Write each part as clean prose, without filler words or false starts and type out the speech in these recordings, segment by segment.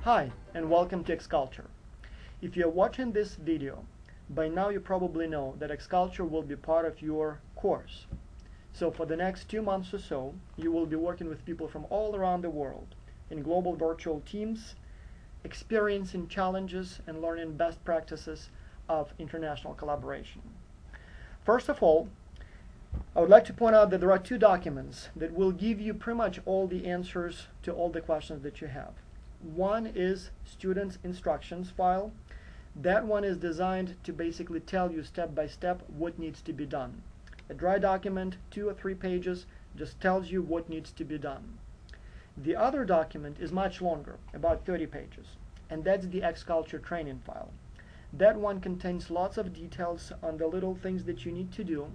Hi, and welcome to XCulture. If you're watching this video, by now you probably know that XCulture will be part of your course. So for the next 2 months or so, you will be working with people from all around the world in global virtual teams, experiencing challenges and learning best practices of international collaboration. First of all, I would like to point out that there are 2 documents that will give you pretty much all the answers to all the questions that you have. One is student's instructions file. That one is designed to basically tell you step by step what needs to be done. A dry document, 2 or 3 pages, just tells you what needs to be done. The other document is much longer, about 30 pages, and that's the XCulture training file. That one contains lots of details on the little things that you need to do,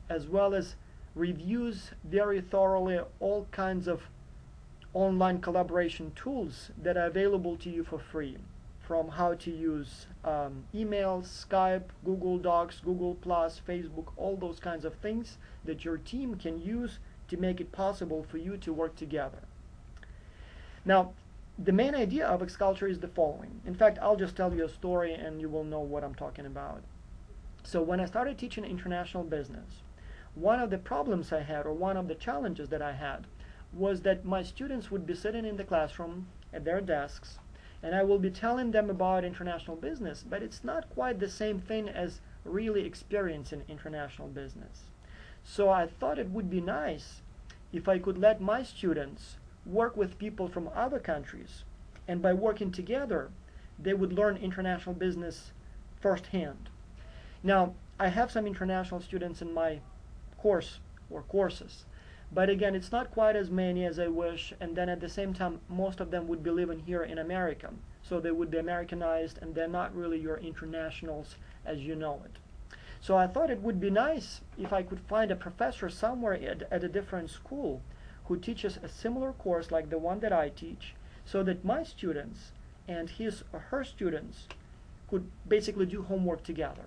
as well as reviews very thoroughly all kinds of online collaboration tools that are available to you for free, from how to use emails, Skype, Google Docs, Google+, Facebook, all those kinds of things that your team can use to make it possible for you to work together. Now, the main idea of XCulture is the following. In fact, I'll just tell you a story and you will know what I'm talking about. So when I started teaching international business, one of the problems I had, or one of the challenges that I had, was that my students would be sitting in the classroom at their desks, and I will be telling them about international business, but it's not quite the same thing as really experiencing international business. So I thought it would be nice if I could let my students work with people from other countries, and by working together, they would learn international business firsthand. Now, I have some international students in my course or courses, but again, it's not quite as many as I wish, and then at the same time, most of them would be living here in America, so they would be Americanized, and they're not really your internationals as you know it. So I thought it would be nice if I could find a professor somewhere at a different school who teaches a similar course like the one that I teach, so that my students and his or her students could basically do homework together.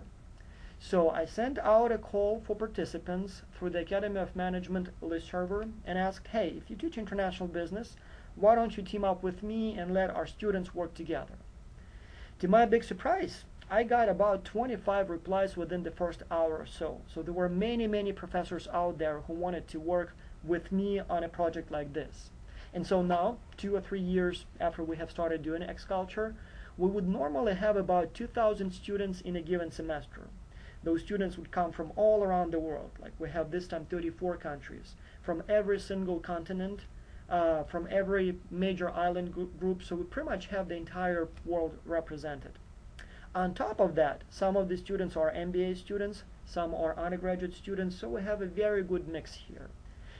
So I sent out a call for participants through the Academy of Management listserver and asked, hey, if you teach international business, why don't you team up with me and let our students work together? To my big surprise, I got about 25 replies within the first hour or so. So there were many professors out there who wanted to work with me on a project like this. And so now, 2 or 3 years after we have started doing XCulture, we would normally have about 2,000 students in a given semester. Those students would come from all around the world, like we have this time 34 countries, from every single continent, from every major island group, so we pretty much have the entire world represented. On top of that, some of the students are MBA students, some are undergraduate students, so we have a very good mix here.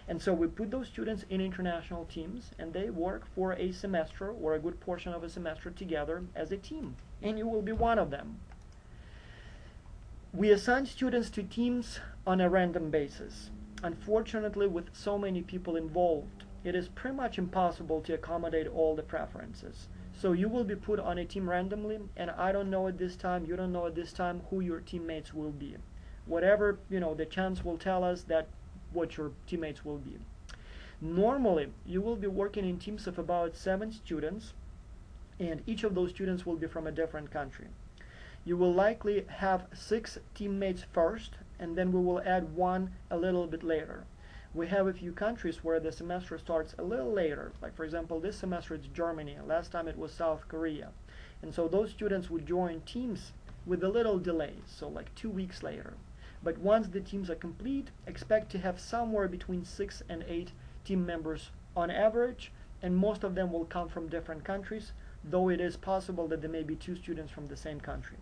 And so we put those students in international teams, and they work for a semester or a good portion of a semester together as a team, and you will be one of them. We assign students to teams on a random basis. Unfortunately, with so many people involved, it is pretty much impossible to accommodate all the preferences. So you will be put on a team randomly, and I don't know at this time, you don't know at this time who your teammates will be. Whatever, the chance will tell us that what your teammates will be. Normally, you will be working in teams of about 7 students, and each of those students will be from a different country. You will likely have 6 teammates first, and then we will add 1 a little bit later. We have a few countries where the semester starts a little later. Like for example, this semester it's Germany, last time it was South Korea. And so those students would join teams with a little delay, so like 2 weeks later. But once the teams are complete, expect to have somewhere between 6 and 8 team members on average, and most of them will come from different countries, though it is possible that there may be 2 students from the same country.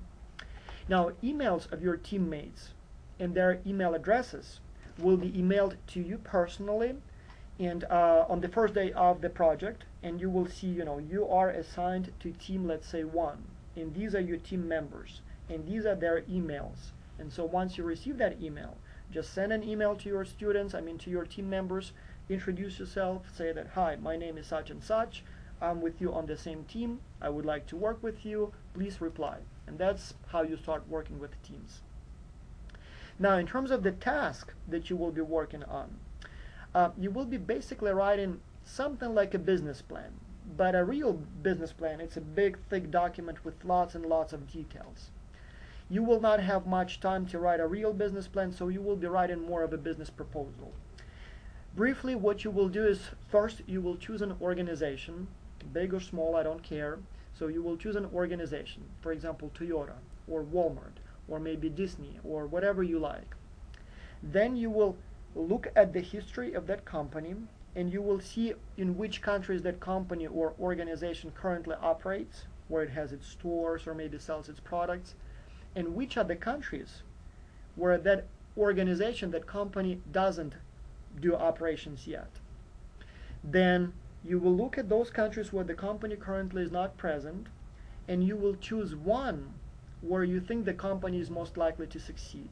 Now, emails of your teammates and their email addresses will be emailed to you personally and on the first day of the project, and you will see, you are assigned to team, let's say 1, and these are your team members, and these are their emails. And so once you receive that email, just send an email to your students, to your team members, introduce yourself, say that, hi, my name is such and such, I'm with you on the same team, I would like to work with you, please reply. And that's how you start working with teams. Now, in terms of the task that you will be working on, you will be basically writing something like a business plan. but a real business plan, it's a big, thick document with lots and lots of details. You will not have much time to write a real business plan, so you will be writing more of a business proposal. Briefly, what you will do is, first, you will choose an organization, big or small, I don't care. So you will choose an organization, for example, Toyota, or Walmart, or maybe Disney, or whatever you like. Then you will look at the history of that company, and you will see in which countries that company or organization currently operates, where it has its stores or maybe sells its products, and which are the countries where that organization, that company doesn't do operations yet. Then you will look at those countries where the company currently is not present, and you will choose one where you think the company is most likely to succeed.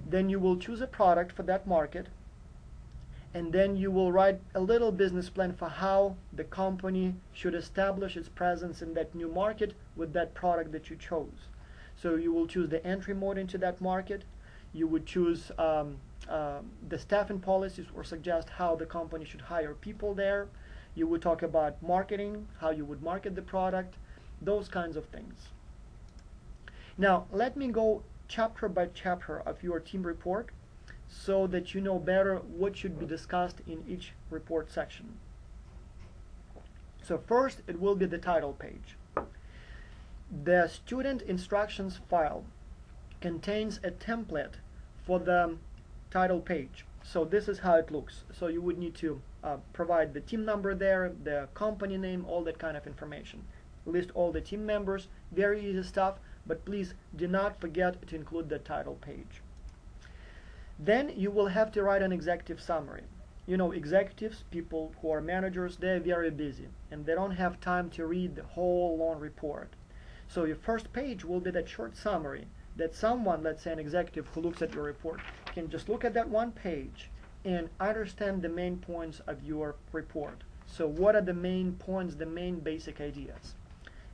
Then you will choose a product for that market, and then you will write a little business plan for how the company should establish its presence in that new market with that product that you chose. So you will choose the entry mode into that market. You would choose the staffing policies or suggest how the company should hire people there. You would talk about marketing, how you would market the product, those kinds of things. Now, let me go chapter by chapter of your team report so that you know better what should be discussed in each report section. So first, it will be the title page. The student instructions file contains a template for the title page. So this is how it looks. So you would need to provide the team number there, the company name, all that kind of information. List all the team members, very easy stuff, but please do not forget to include the title page. Then you will have to write an executive summary. You know, executives, people who are managers, they're very busy and they don't have time to read the whole long report. So your first page will be that short summary that someone, let's say an executive who looks at your report, can just look at that one page and understand the main points of your report. So what are the main points, the main basic ideas?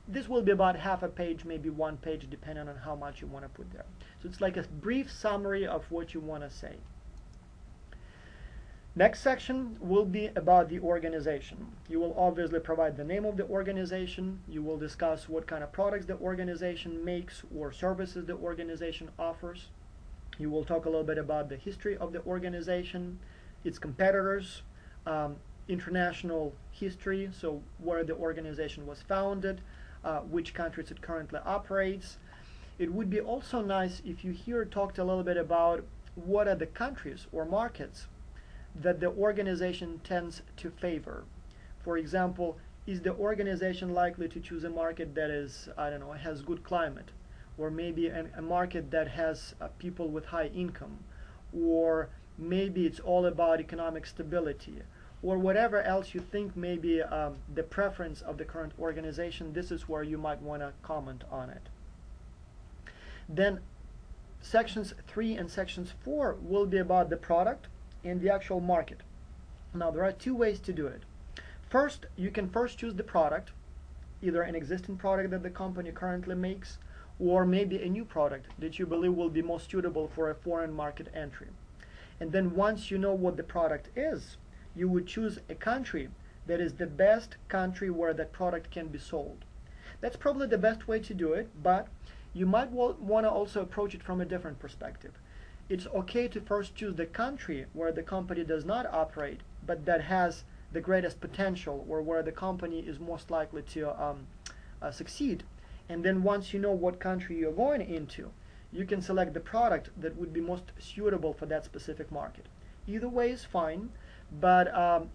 This will be about half a page, maybe 1 page, depending on how much you want to put there. So it's like a brief summary of what you want to say. Next section will be about the organization. You will obviously provide the name of the organization. You will discuss what kind of products the organization makes or services the organization offers. You will talk a little bit about the history of the organization, its competitors, international history, so where the organization was founded, which countries it currently operates. It would be also nice if you here talked a little bit about what are the countries or markets that the organization tends to favor. For example, is the organization likely to choose a market that is, I don't know, has good climate, or maybe a market that has people with high income, or maybe it's all about economic stability, or whatever else you think may be the preference of the current organization. This is where you might want to comment on it. Then sections 3 and sections 4 will be about the product and the actual market. Now there are 2 ways to do it. First, you can first choose the product, either an existing product that the company currently makes, or maybe a new product that you believe will be most suitable for a foreign market entry. And then once you know what the product is, you would choose a country that is the best country where that product can be sold. That's probably the best way to do it, but you might want to also approach it from a different perspective. It's okay to first choose the country where the company does not operate, but that has the greatest potential, or where the company is most likely to succeed. And then once you know what country you're going into, you can select the product that would be most suitable for that specific market. Either way is fine, but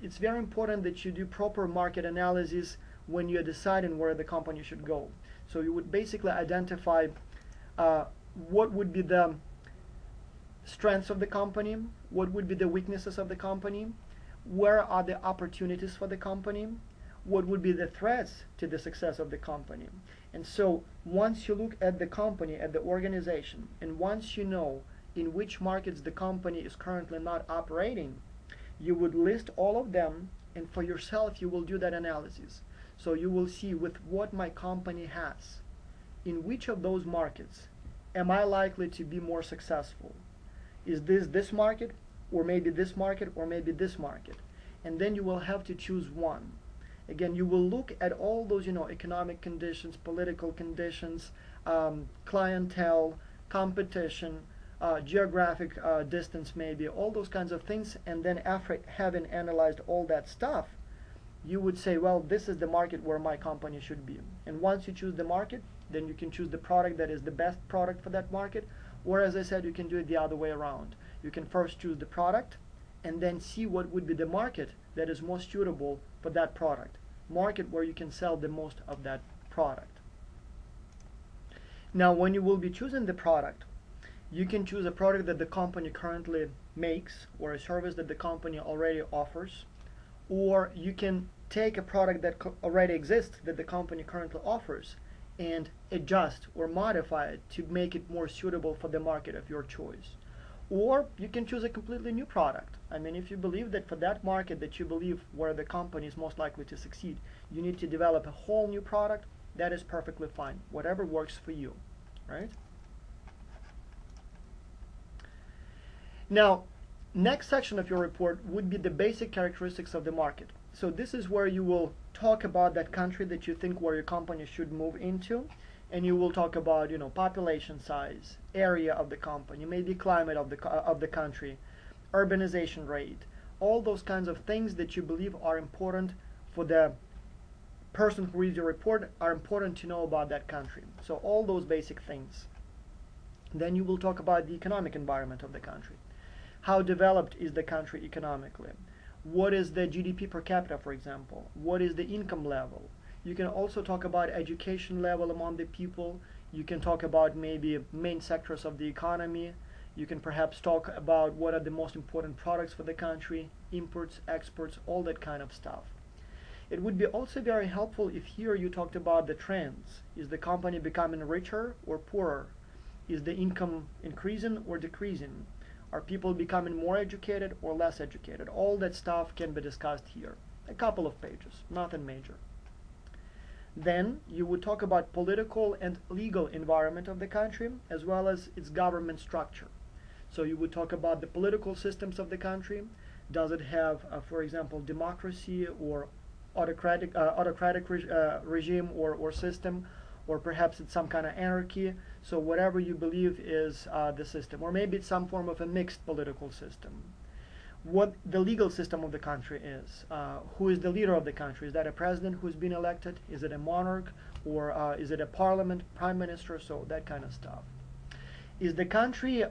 it's very important that you do proper market analysis when you're deciding where the company should go. So you would basically identify what would be the strengths of the company, what would be the weaknesses of the company, where are the opportunities for the company, what would be the threats to the success of the company. And so once you look at the company, at the organization, and once you know in which markets the company is currently not operating, you would list all of them, and for yourself you will do that analysis. So you will see with what my company has, in which of those markets am I likely to be more successful. Is this market, or maybe this market, or maybe this market? And then you will have to choose one. Again, you will look at all those, economic conditions, political conditions, clientele, competition, geographic distance maybe, all those kinds of things, and then after having analyzed all that stuff, you would say, well, this is the market where my company should be. And once you choose the market, then you can choose the product that is the best product for that market, or as I said, you can do it the other way around. You can first choose the product and then see what would be the market that is most suitable for that product. Market where you can sell the most of that product. Now, when you will be choosing the product, you can choose a product that the company currently makes or a service that the company already offers, or you can take a product that already exists that the company currently offers and adjust or modify it to make it more suitable for the market of your choice. Or you can choose a completely new product. I mean, if you believe that for that market that you believe where the company is most likely to succeed, you need to develop a whole new product, that is perfectly fine. Whatever works for you, right? Now, next section of your report would be the basic characteristics of the market. So this is where you will talk about that country that you think where your company should move into, and you will talk about, population size, area of the company, maybe climate of the country, urbanization rate, all those kinds of things that you believe are important for the person who reads your report, are important to know about that country. So all those basic things. Then you will talk about the economic environment of the country. How developed is the country economically? What is the GDP per capita, for example? What is the income level? You can also talk about education level among the people. You can talk about maybe main sectors of the economy. You can perhaps talk about what are the most important products for the country, imports, exports, all that kind of stuff. It would be also very helpful if here you talked about the trends. Is the company becoming richer or poorer? Is the income increasing or decreasing? Are people becoming more educated or less educated? All that stuff can be discussed here. A couple of pages, nothing major. Then you would talk about political and legal environment of the country, as well as its government structure. So you would talk about the political systems of the country. Does it have, for example, democracy or autocratic regime or system, or perhaps it's some kind of anarchy? So whatever you believe is the system, or maybe it's some form of a mixed political system. What the legal system of the country is. Who is the leader of the country? Is that a president who's been elected? Is it a monarch? Or is it a parliament, prime minister? So that kind of stuff. Is the country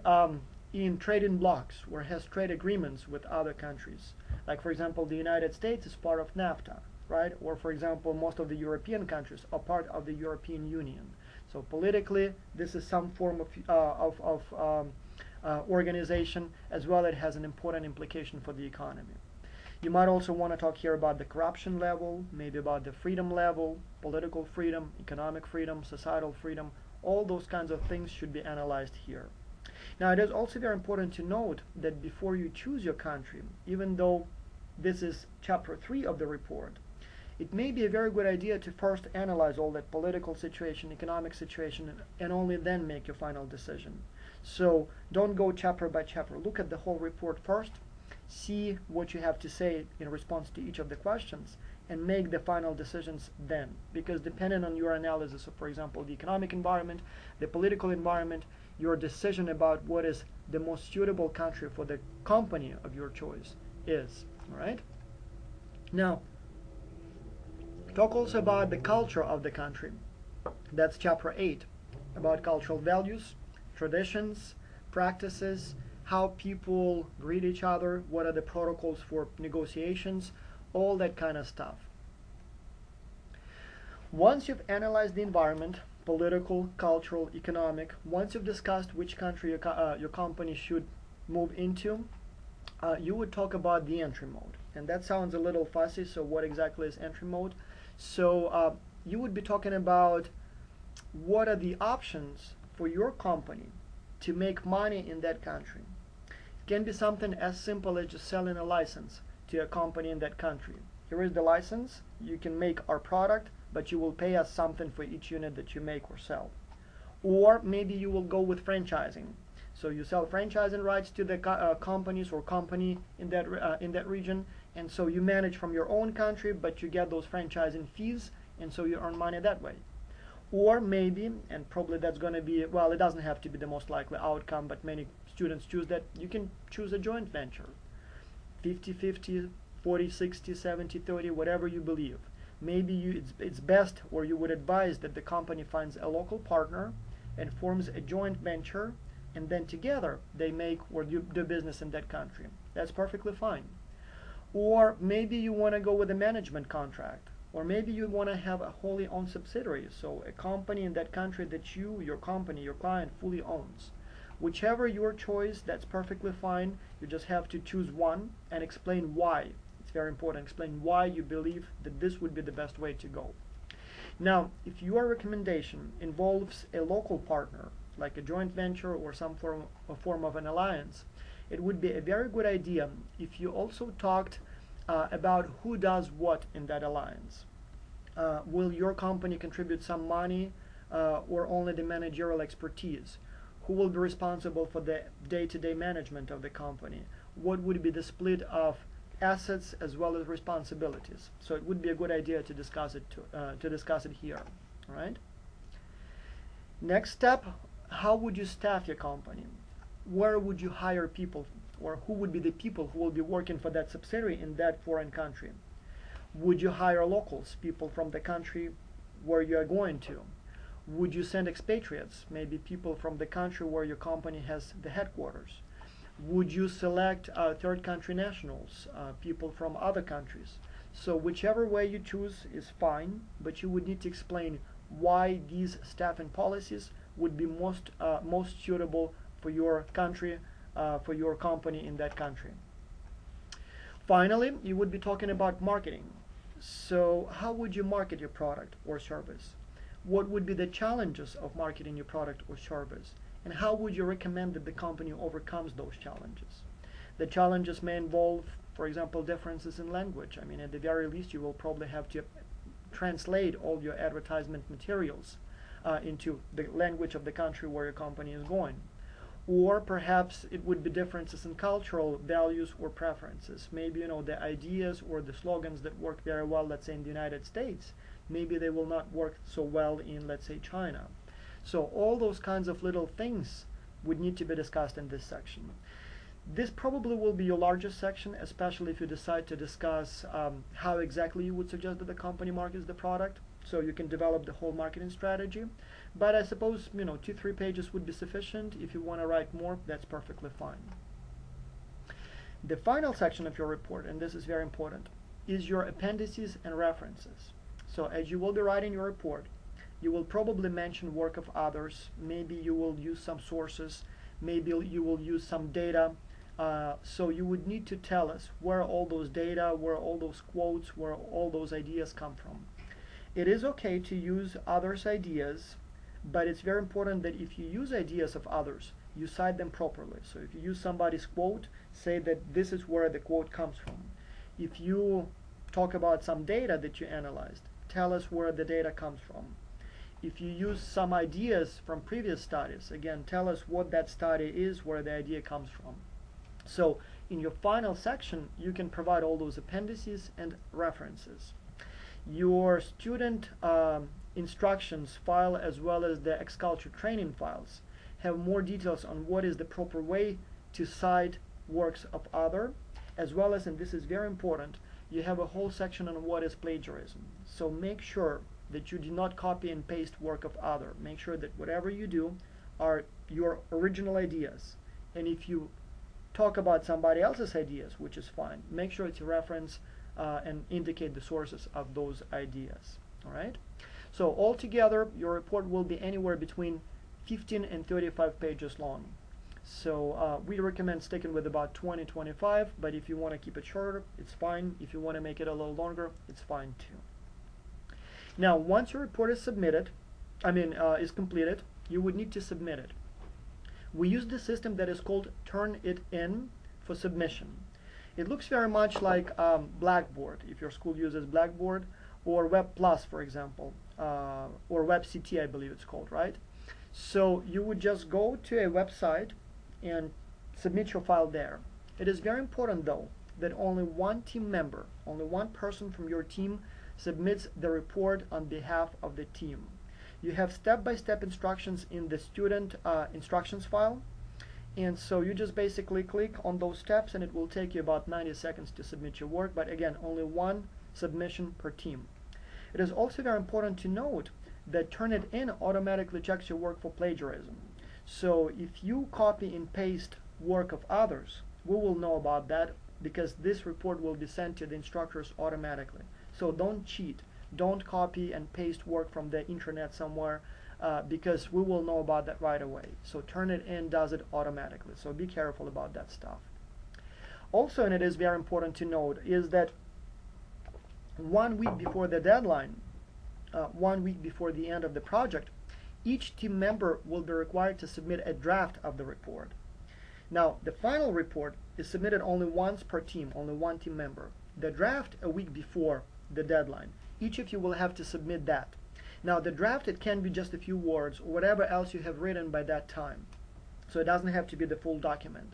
in trading blocs or has trade agreements with other countries? Like, for example, the United States is part of NAFTA, right? Or, for example, most of the European countries are part of the European Union. So politically, this is some form of organization, as well it has an important implication for the economy. You might also want to talk here about the corruption level, maybe about the freedom level, political freedom, economic freedom, societal freedom. All those kinds of things should be analyzed here. Now, it is also very important to note that before you choose your country, even though this is chapter 3 of the report, it may be a very good idea to first analyze all that political situation, economic situation, and only then make your final decision. So don't go chapter by chapter. Look at the whole report first, see what you have to say in response to each of the questions, and make the final decisions then. Because depending on your analysis of, for example, the economic environment, the political environment, your decision about what is the most suitable country for the company of your choice is. All right? Now, talk also about the culture of the country. That's chapter 8, about cultural values, traditions, practices, how people greet each other, what are the protocols for negotiations, all that kind of stuff. Once you've analyzed the environment, political, cultural, economic, once you've discussed which country your company should move into, you would talk about the entry mode. And that sounds a little fussy, so what exactly is entry mode? So you would be talking about what are the options for your company to make money in that country. It can be something as simple as just selling a license to a company in that country. Here is the license. You can make our product, but you will pay us something for each unit that you make or sell. Or maybe you will go with franchising. So you sell franchising rights to the companies or company in that region, and so you manage from your own country, but you get those franchising fees, and so you earn money that way. Or maybe, and probably that's going to be, well, it doesn't have to be the most likely outcome, but many students choose that, you can choose a joint venture. 50-50, 40-60, 70-30, whatever you believe. Maybe it's best, or you would advise that the company finds a local partner and forms a joint venture, and then together they make or do business in that country. That's perfectly fine. Or maybe you want to go with a management contract, or maybe you want to have a wholly owned subsidiary, so a company in that country that your company, your client fully owns. Whichever your choice, that's perfectly fine. You just have to choose one and explain why. It's very important. Explain why you believe that this would be the best way to go. Now, if your recommendation involves a local partner, like a joint venture or some form of an alliance, it would be a very good idea if you also talked about who does what in that alliance. Will your company contribute some money or only the managerial expertise? Who will be responsible for the day-to-day management of the company? What would be the split of assets as well as responsibilities? So it would be a good idea to discuss it here. All right. Next step: how would you staff your company? Where would you hire people, or who would be the people who will be working for that subsidiary in that foreign country? Would you hire locals, people from the country where you are going to? Would you send expatriates, maybe people from the country where your company has the headquarters? Would you select third country nationals, people from other countries? So whichever way you choose is fine, but you would need to explain why these staffing policies would be most suitable for your country, for your company in that country. Finally, you would be talking about marketing. So how would you market your product or service? What would be the challenges of marketing your product or service? And how would you recommend that the company overcomes those challenges? The challenges may involve, for example, differences in language. I mean, at the very least, you will probably have to translate all your advertisement materials into the language of the country where your company is going. Or perhaps it would be differences in cultural values or preferences. Maybe, the ideas or the slogans that work very well, let's say in the United States, maybe they will not work so well in, let's say, China. So all those kinds of little things would need to be discussed in this section. This probably will be your largest section, especially if you decide to discuss how exactly you would suggest that the company markets the product, so you can develop the whole marketing strategy. But I suppose 2-3 pages would be sufficient. If you want to write more, that's perfectly fine. The final section of your report, and this is very important, is your appendices and references. So as you will be writing your report, you will probably mention work of others. Maybe you will use some sources. Maybe you will use some data. So you would need to tell us where all those data, where all those quotes, where all those ideas come from. It is okay to use others' ideas, but it's very important that if you use ideas of others, you cite them properly. So if you use somebody's quote, say that this is where the quote comes from. If you talk about some data that you analyzed, tell us where the data comes from. If you use some ideas from previous studies, again, tell us what that study is, where the idea comes from. So in your final section, you can provide all those appendices and references. Your student instructions file, as well as the XCulture training files, have more details on what is the proper way to cite works of other, as well as, and this is very important, you have a whole section on what is plagiarism. So make sure that you do not copy and paste work of other. Make sure that whatever you do are your original ideas. And if you talk about somebody else's ideas, which is fine, make sure to reference and indicate the sources of those ideas. All right? So altogether, your report will be anywhere between 15 and 35 pages long. So we recommend sticking with about 20-25, but if you want to keep it shorter, it's fine. If you want to make it a little longer, it's fine too. Now, once your report is submitted, is completed, you would need to submit it. We use the system that is called Turnitin for submission. It looks very much like Blackboard, if your school uses Blackboard, or Web Plus, for example, or WebCT, I believe it's called, right? So you would just go to a website and submit your file there. It is very important, though, that only one team member, only one person from your team submits the report on behalf of the team. You have step-by-step instructions in the student instructions file, and so you just basically click on those steps and it will take you about 90 seconds to submit your work, but again, only one submission per team. It is also very important to note that Turnitin automatically checks your work for plagiarism. So if you copy and paste work of others, we will know about that because this report will be sent to the instructors automatically. So don't cheat. Don't copy and paste work from the internet somewhere because we will know about that right away. So Turnitin does it automatically. So be careful about that stuff. Also, and it is very important to note, is that 1 week before the deadline, 1 week before the end of the project, each team member will be required to submit a draft of the report. Now, the final report is submitted only once per team, only one team member. The draft a week before the deadline. Each of you will have to submit that. Now, the draft, it can be just a few words or whatever else you have written by that time. So it doesn't have to be the full document.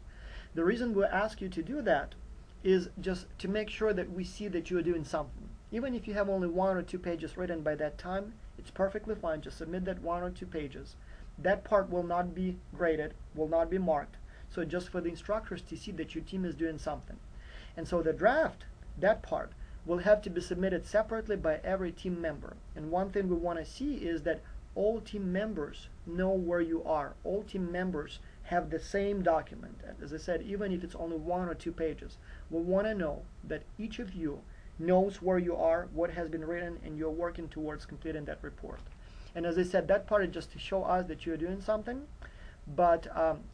The reason we ask you to do that is just to make sure that we see that you are doing something. Even if you have only 1 or 2 pages written by that time, it's perfectly fine. Just submit that 1 or 2 pages. That part will not be graded, will not be marked. So just for the instructors to see that your team is doing something. And so the draft, that part, will have to be submitted separately by every team member. And one thing we want to see is that all team members know where you are. All team members have the same document. And as I said, even if it's only 1 or 2 pages, we want to know that each of you knows where you are, what has been written, and you're working towards completing that report. And as I said, that part is just to show us that you're doing something. But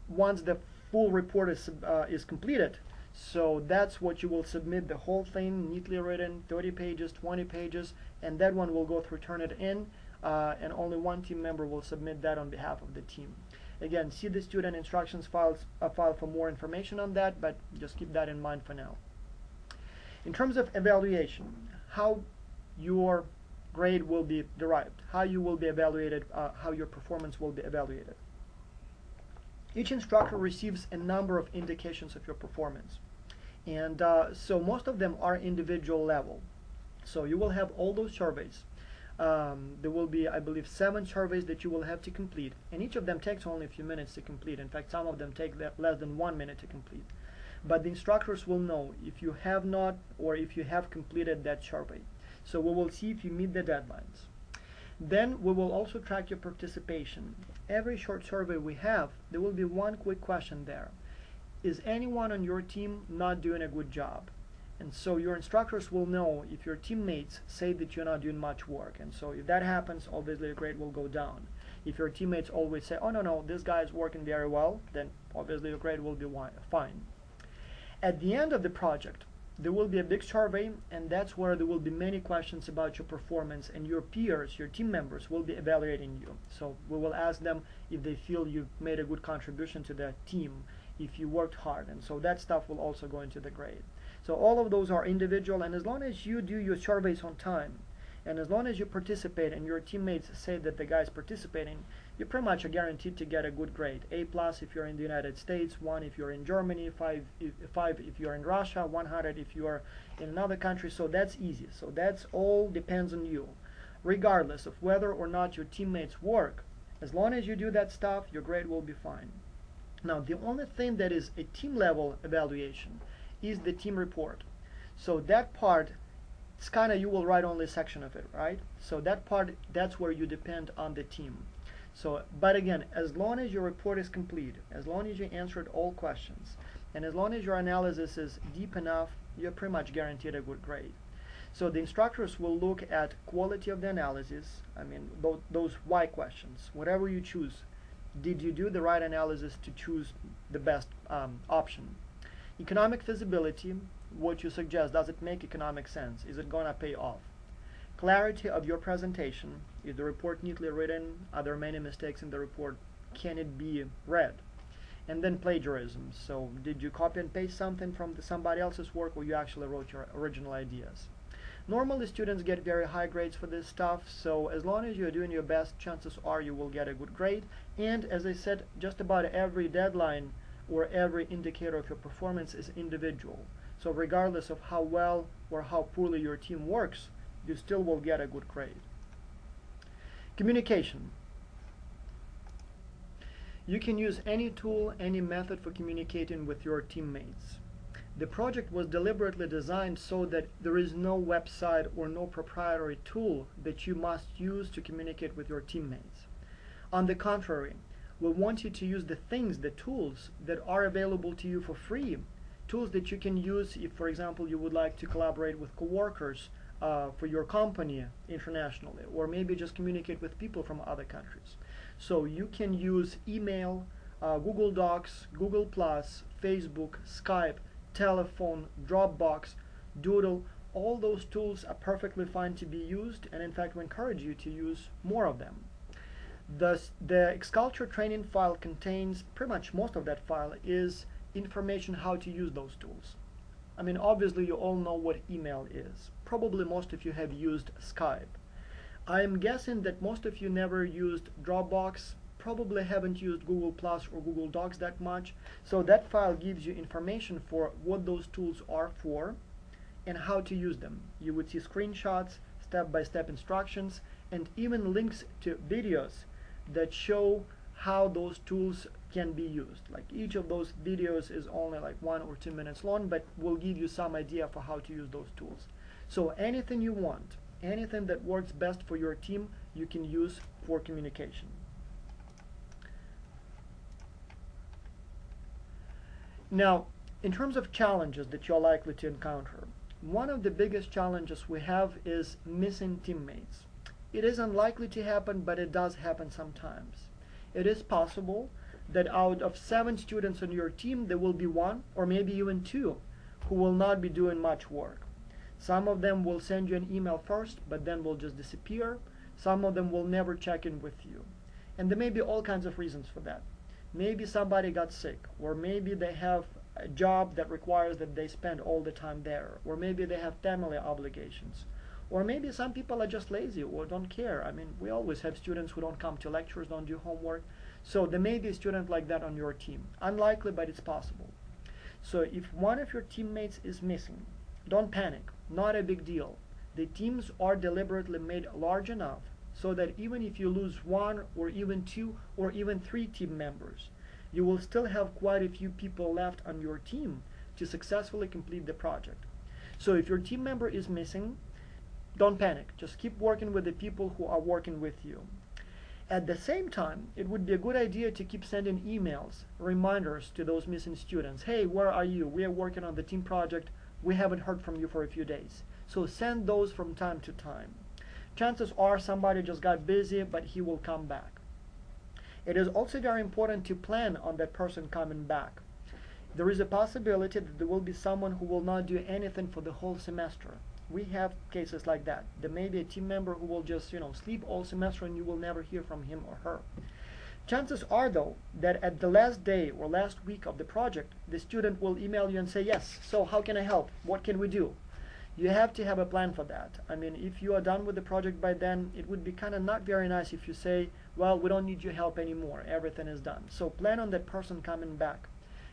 once the full report is completed, so that's what you will submit, the whole thing, neatly written, 30 pages, 20 pages, and that one will go through Turnitin, and only one team member will submit that on behalf of the team. Again, see the student instructions file for more information on that, but just keep that in mind for now. In terms of evaluation, how your grade will be derived, how you will be evaluated, how your performance will be evaluated. Each instructor receives a number of indications of your performance. And so most of them are individual level. So you will have all those surveys. There will be, I believe, 7 surveys that you will have to complete. And each of them takes only a few minutes to complete. In fact, some of them take less than 1 minute to complete. But the instructors will know if you have not or if you have completed that survey. So we will see if you meet the deadlines. Then we will also track your participation. Every short survey we have, there will be one quick question there. Is anyone on your team not doing a good job? And so your instructors will know if your teammates say that you're not doing much work. And so if that happens, obviously your grade will go down. If your teammates always say, oh no, this guy is working very well, then obviously your grade will be fine. At the end of the project, there will be a big survey, and that's where there will be many questions about your performance, and your peers, your team members, will be evaluating you. So we will ask them if they feel you've made a good contribution to the team, if you worked hard, and so that stuff will also go into the grade. So all of those are individual, and as long as you do your surveys on time, and as long as you participate and your teammates say that the guy's participating, you pretty much are guaranteed to get a good grade. A+ if you're in the United States, 1 if you're in Germany, 5 if you're in Russia, 100 if you're in another country. So that's easy. So that's all depends on you. Regardless of whether or not your teammates work, as long as you do that stuff, your grade will be fine. Now, the only thing that is a team level evaluation is the team report. So that part, it's kind of, you will write only a section of it, right? So that part, that's where you depend on the team. So, but again, as long as your report is complete, as long as you answered all questions, and as long as your analysis is deep enough, you're pretty much guaranteed a good grade. So the instructors will look at quality of the analysis, I mean, those why questions, whatever you choose. Did you do the right analysis to choose the best option? Economic feasibility, what you suggest, does it make economic sense? Is it going to pay off? Clarity of your presentation, is the report neatly written? Are there many mistakes in the report? Can it be read? And then plagiarism, so did you copy and paste something from somebody else's work, or you actually wrote your original ideas? Normally students get very high grades for this stuff, so as long as you're doing your best, chances are you will get a good grade. And as I said, just about every deadline or every indicator of your performance is individual. So regardless of how well or how poorly your team works, you still will get a good grade. Communication. You can use any tool, any method for communicating with your teammates. The project was deliberately designed so that there is no website or no proprietary tool that you must use to communicate with your teammates. On the contrary, we want you to use the things, the tools that are available to you for free, tools that you can use if, for example, you would like to collaborate with coworkers for your company internationally, or maybe just communicate with people from other countries. So you can use email, Google Docs, Google+, Facebook, Skype, telephone, Dropbox, Doodle. All those tools are perfectly fine to be used, and in fact we encourage you to use more of them. Thus, the Xculture training file contains, pretty much most of that file is information how to use those tools. I mean, obviously you all know what email is. Probably most of you have used Skype. I am guessing that most of you never used Dropbox, probably haven't used Google Plus or Google Docs that much. So that file gives you information for what those tools are for and how to use them. You would see screenshots, step-by-step instructions, and even links to videos that show how those tools can be used. Like each of those videos is only like 1 or 2 minutes long, but will give you some idea for how to use those tools. So anything you want, anything that works best for your team, you can use for communication. Now, in terms of challenges that you're likely to encounter, one of the biggest challenges we have is missing teammates. It is unlikely to happen, but it does happen sometimes. It is possible that out of 7 students on your team, there will be 1 or maybe even 2 who will not be doing much work. Some of them will send you an email first, but then will just disappear. Some of them will never check in with you. And there may be all kinds of reasons for that. Maybe somebody got sick, or maybe they have a job that requires that they spend all the time there, or maybe they have family obligations, or maybe some people are just lazy or don't care. I mean, we always have students who don't come to lectures, don't do homework. So there may be a student like that on your team. Unlikely, but it's possible. So if one of your teammates is missing, don't panic. Not a big deal. The teams are deliberately made large enough so that even if you lose 1 or even 2 or even 3 team members, you will still have quite a few people left on your team to successfully complete the project. So if your team member is missing, don't panic. Just keep working with the people who are working with you. At the same time, it would be a good idea to keep sending emails, reminders to those missing students. Hey, where are you? We are working on the team project. We haven't heard from you for a few days. So send those from time to time. Chances are somebody just got busy, but he will come back. It is also very important to plan on that person coming back. There is a possibility that there will be someone who will not do anything for the whole semester. We have cases like that. There may be a team member who will just, sleep all semester and you will never hear from him or her. Chances are, though, that at the last day or last week of the project, the student will email you and say, yes, so how can I help? What can we do? You have to have a plan for that. I mean, if you are done with the project by then, it would be kind of not very nice if you say, well, we don't need your help anymore. Everything is done. So plan on that person coming back.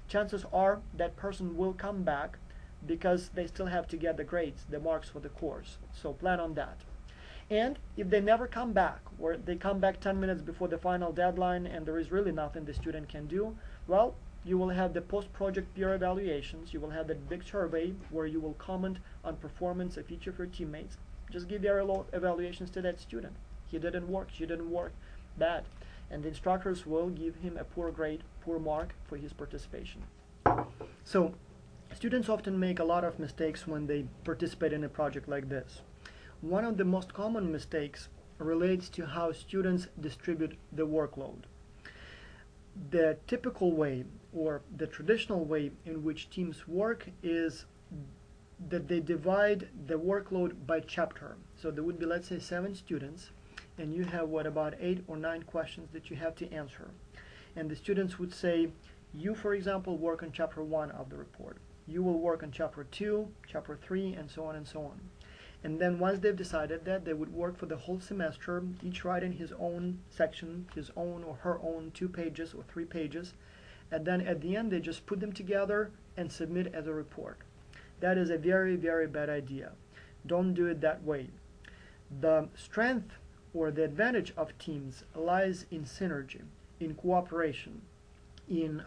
Chances are that person will come back because they still have to get the grades, the marks for the course. So plan on that. And if they never come back, or they come back 10 minutes before the final deadline and there is really nothing the student can do, well, you will have the post-project peer evaluations. You will have that big survey where you will comment on performance of each of your teammates. Just give your evaluations to that student. He didn't work, she didn't work, bad. And the instructors will give him a poor grade, poor mark for his participation. So, students often make a lot of mistakes when they participate in a project like this. One of the most common mistakes relates to how students distribute the workload. The typical way, or the traditional way in which teams work, is that they divide the workload by chapter. So there would be, let's say, 7 students, and you have about 8 or 9 questions that you have to answer. And the students would say, you, for example, work on chapter 1 of the report. You will work on chapter 2, chapter 3, and so on and so on. And then once they've decided that, they would work for the whole semester, each writing his own section, his own or her own 2 pages or 3 pages. And then at the end, they just put them together and submit as a report. That is a very, very bad idea. Don't do it that way. The strength or the advantage of teams lies in synergy, in cooperation, in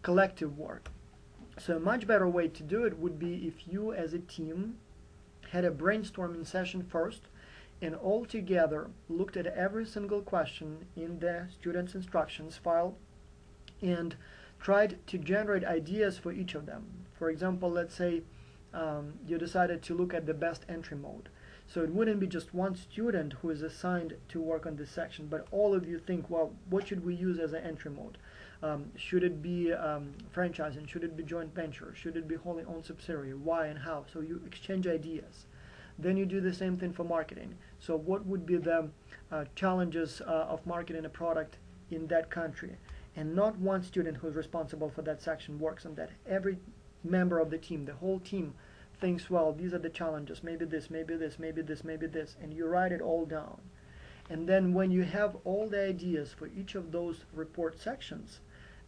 collective work. So a much better way to do it would be if you as a team had a brainstorming session first and all together looked at every single question in the student's instructions file and tried to generate ideas for each of them. For example, let's say you decided to look at the best entry mode. So it wouldn't be just one student who is assigned to work on this section, but all of you think, well, what should we use as an entry mode? Should it be franchising? Should it be joint venture? Should it be wholly owned subsidiary? Why and how? So you exchange ideas. Then you do the same thing for marketing. So what would be the challenges of marketing a product in that country? And not one student who's responsible for that section works on that. Every member of the team, the whole team, thinks, well, these are the challenges, maybe this, maybe this, maybe this, maybe this, and you write it all down. And then when you have all the ideas for each of those report sections,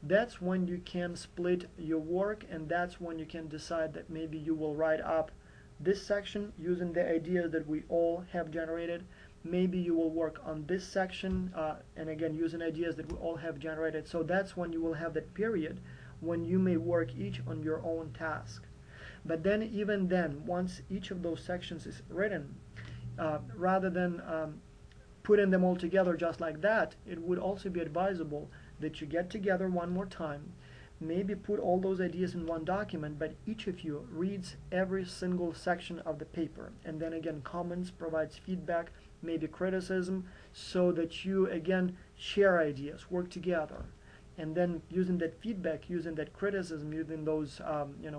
that's when you can split your work, and that's when you can decide that maybe you will write up this section using the ideas that we all have generated. Maybe you will work on this section, and again, using ideas that we all have generated. So that's when you will have that period when you may work each on your own task. But then, even then, once each of those sections is written, rather than putting them all together just like that, it would also be advisable that you get together one more time, maybe put all those ideas in one document, but each of you reads every single section of the paper, and then again comments, provides feedback, maybe criticism, so that you again share ideas, work together. And then using that feedback, using that criticism, using those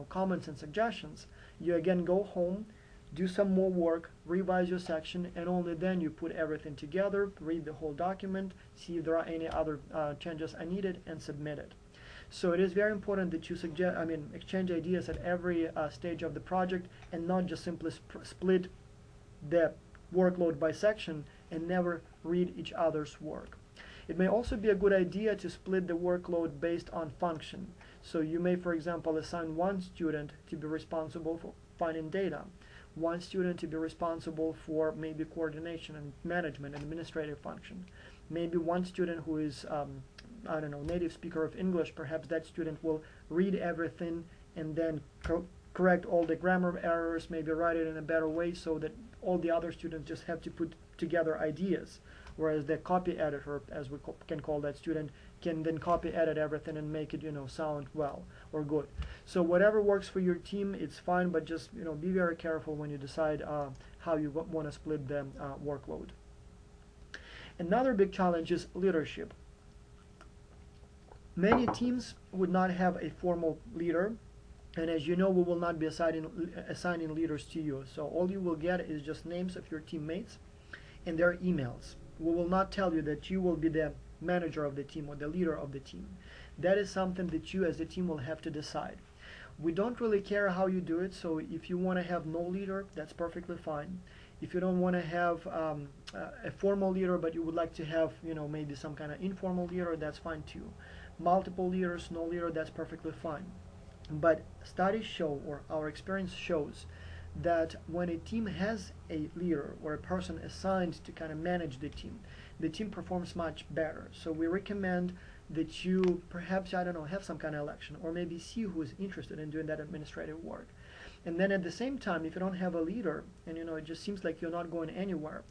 comments and suggestions, you again go home, do some more work, revise your section, and only then you put everything together, read the whole document, see if there are any other changes are needed, and submit it. So it is very important that you exchange ideas at every stage of the project, and not just simply split the workload by section and never read each other's work. It may also be a good idea to split the workload based on function. So you may, for example, assign one student to be responsible for finding data, one student to be responsible for maybe coordination and management and administrative function, maybe one student who is native speaker of English. Perhaps that student will read everything and then correct all the grammar errors, maybe write it in a better way, so that all the other students just have to put together ideas, whereas the copy editor, as we can call that student, can then copy edit everything and make it sound well or good. So whatever works for your team, it's fine, but just be very careful when you decide how you want to split the workload. Another big challenge is leadership. Many teams would not have a formal leader, and as you know, we will not be assigning leaders to you. So all you will get is just names of your teammates and their emails. We will not tell you that you will be the manager of the team or the leader of the team. That is something that you as a team will have to decide. We don't really care how you do it, so if you want to have no leader, that's perfectly fine. If you don't want to have a formal leader, but you would like to have maybe some kind of informal leader, that's fine too. Multiple leaders, no leader, that's perfectly fine. But studies show, or our experience shows, that when a team has a leader or a person assigned to kind of manage the team performs much better. So we recommend that you perhaps, have some kind of election, or maybe see who is interested in doing that administrative work. And then at the same time, if you don't have a leader, and it just seems like you're not going anywhere,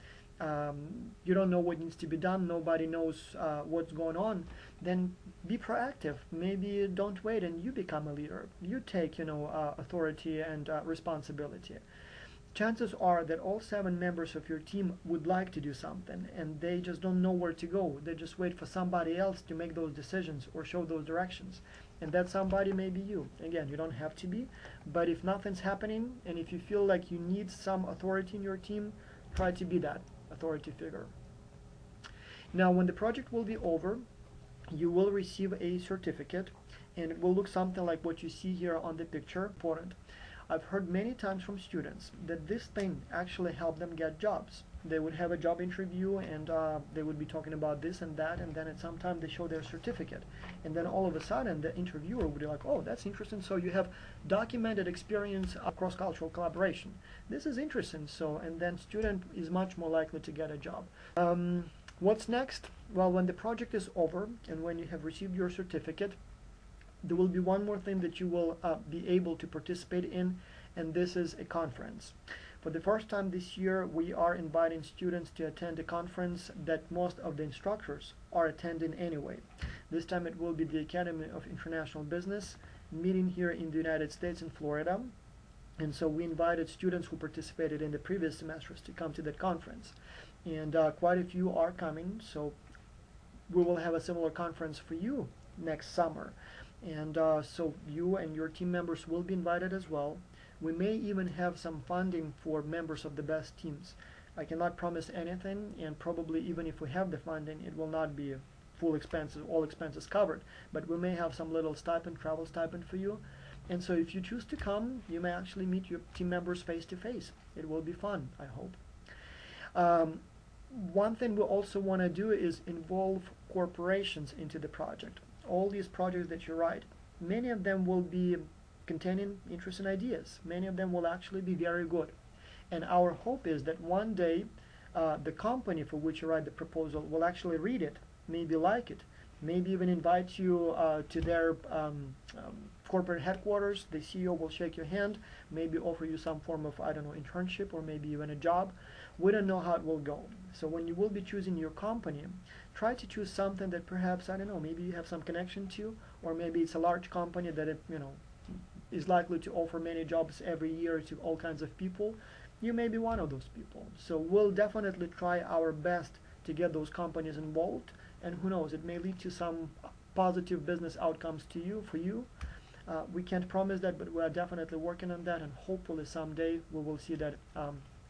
you don't know what needs to be done, nobody knows what's going on, then be proactive. Maybe don't wait and you become a leader. You take authority and responsibility. Chances are that all 7 members of your team would like to do something, and they just don't know where to go. They just wait for somebody else to make those decisions or show those directions, and that somebody may be you. Again, you don't have to be, but if nothing's happening and if you feel like you need some authority in your team, try to be that authority figure. Now, when the project will be over, you will receive a certificate, and it will look something like what you see here on the picture. Important. I've heard many times from students that this thing actually helped them get jobs. they would have a job interview, and they would be talking about this and that, and then at some time they show their certificate, and then all of a sudden the interviewer would be like, oh, that's interesting, so you have documented experience of cross-cultural collaboration. This is interesting, so, and then student is much more likely to get a job. What's next? Well, when the project is over and when you have received your certificate, there will be one more thing that you will be able to participate in, and this is a conference. For the first time this year, we are inviting students to attend a conference that most of the instructors are attending anyway. This time it will be the Academy of International Business meeting here in the United States in Florida. And so we invited students who participated in the previous semesters to come to that conference. And quite a few are coming, so we will have a similar conference for you next summer. And so you and your team members will be invited as well. We may even have some funding for members of the best teams. I cannot promise anything, and probably even if we have the funding, it will not be full expenses, all expenses covered. But we may have some little stipend, travel stipend for you. And so if you choose to come, you may actually meet your team members face to face. It will be fun, I hope. One thing we also want to do is involve corporations into the project. All these projects that you write, many of them will be containing interesting ideas. Many of them will actually be very good. And our hope is that one day the company for which you write the proposal will actually read it, maybe like it, maybe even invite you to their corporate headquarters. The CEO will shake your hand, maybe offer you some form of, I don't know, internship or maybe even a job. We don't know how it will go. So when you will be choosing your company, try to choose something that perhaps, I don't know, maybe you have some connection to, or maybe it's a large company that it, is likely to offer many jobs every year to all kinds of people. You may be one of those people. So we'll definitely try our best to get those companies involved, and who knows, it may lead to some positive business outcomes for you. We can't promise that, but we are definitely working on that, and hopefully someday we will see that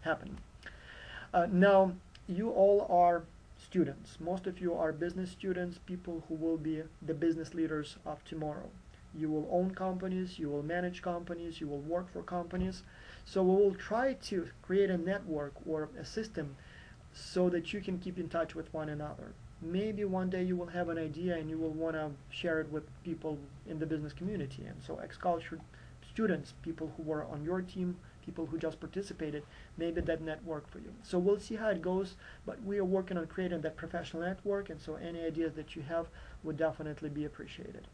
happen. Now, you all are students. Most of you are business students, people who will be the business leaders of tomorrow. You will own companies, you will manage companies, you will work for companies. So we will try to create a network or a system so that you can keep in touch with one another. Maybe one day you will have an idea and you will want to share it with people in the business community. And so X-Culture students, people who were on your team, people who just participated, maybe that network for you. So we'll see how it goes, but we are working on creating that professional network, and so any ideas that you have would definitely be appreciated.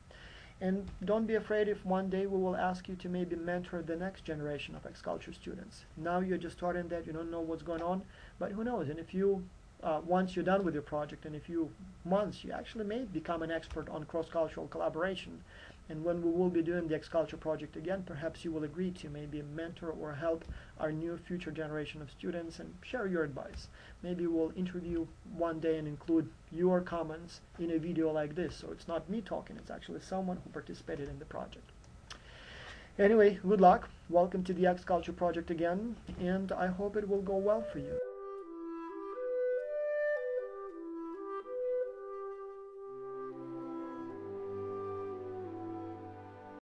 And don't be afraid if one day we will ask you to maybe mentor the next generation of X-Culture students. Now you're just starting that, you don't know what's going on, but who knows, and if you, once you're done with your project, in a few months, you actually may become an expert on cross-cultural collaboration. And when we will be doing the X-Culture project again, perhaps you will agree to maybe mentor or help our new future generation of students and share your advice. Maybe we'll interview one day and include your comments in a video like this. So it's not me talking, it's actually someone who participated in the project. Anyway, good luck. Welcome to the X-Culture project again, and I hope it will go well for you.